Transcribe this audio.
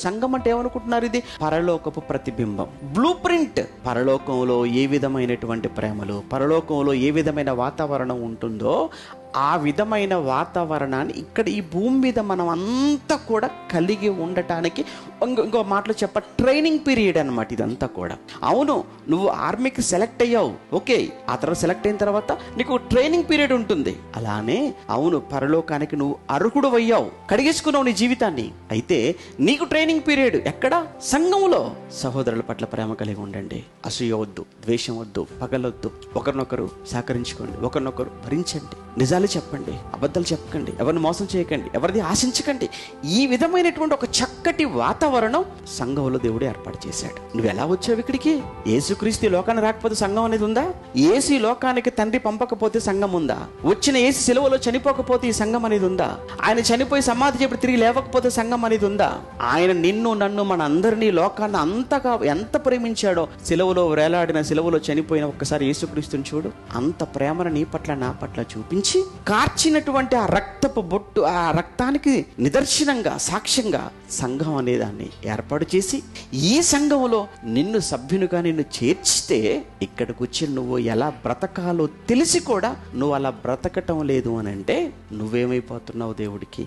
సంఘం అంటే ఏమనుకుంటున్నారు? ఇది పరలోకపు ప్రతిబింబం, బ్లూ ప్రింట్. పరలోకంలో ఏ విధమైనటువంటి ప్రేమలు, పరలోకంలో ఏ విధమైన వాతావరణం ఉంటుందో ఆ విధమైన వాతావరణాన్ని ఇక్కడ ఈ భూమి మీద మనం అంతా కూడా కలిగి ఉండటానికి ఇంకో మాటలో ట్రైనింగ్ పీరియడ్ అనమాట ఇదంతా కూడా. అవును, నువ్వు ఆర్మీకి సెలెక్ట్ అయ్యావు, ఓకే, ఆ తర్వాత సెలెక్ట్ అయిన తర్వాత నీకు ట్రైనింగ్ పీరియడ్ ఉంటుంది. అలానే అవును, పరలోకానికి నువ్వు అర్హుడు అయ్యావు, కడిగేసుకున్నావు నీ జీవితాన్ని. అయితే నీకు ట్రైనింగ్ పీరియడ్ ఎక్కడ? సంఘంలో. సహోదరుల పట్ల ప్రేమ కలిగి ఉండండి. అసూయ వద్దు, ద్వేషం వద్దు, పగలొద్దు. ఒకరినొకరు సహకరించుకోండి, ఒకరినొకరు భరించండి, నిజాలు చెప్పండి, అబద్ధాలు చెప్పకండి, ఎవరిని మోసం చేయకండి, ఎవరిది ఆశించకండి. ఈ విధమైనటువంటి ఒక చక్కటి వాతావరణం సంఘంలో దేవుడు ఏర్పాటు చేశాడు. నువ్వు ఎలా వచ్చావు ఇక్కడికి? యేసుక్రీస్తు లోకానికి రాకపోతే సంఘం అనేది ఉందా? యేసు లోకానికి తండ్రి పంపకపోతే సంఘం ఉందా? వచ్చిన యేసు సిలువలో చనిపోకపోతే ఈ సంఘం అనేది ఉందా? ఆయన చనిపోయి సమాధి చెప్పి తిరిగి లేవకపోతే సంఘం అనేది ఉందా? ఆయన నిన్ను నన్ను మన అందరినీ లోకాన్ని అంతగా ఎంత ప్రేమించాడో, సిలువలో వేలాడిన, సిలువలో చనిపోయిన ఒక్కసారి యేసుక్రీస్తుని చూడు. అంత ప్రేమను నీ పట్ల నా పట్ల చూపించి కార్చినటువంటి ఆ రక్తపు బొట్టు, ఆ రక్తానికి నిదర్శనంగా, సాక్ష్యంగా సంఘం అనేదాన్ని ఏర్పాటు చేసి ఈ సంఘంలో నిన్ను సభ్యునిగా నిన్ను చేర్చితే ఇక్కడికి వచ్చి నువ్వు ఎలా బ్రతకాలో తెలిసి కూడా నువ్వు అలా బ్రతకటం లేదు అని అంటే నువ్వేమైపోతున్నావు దేవుడికి?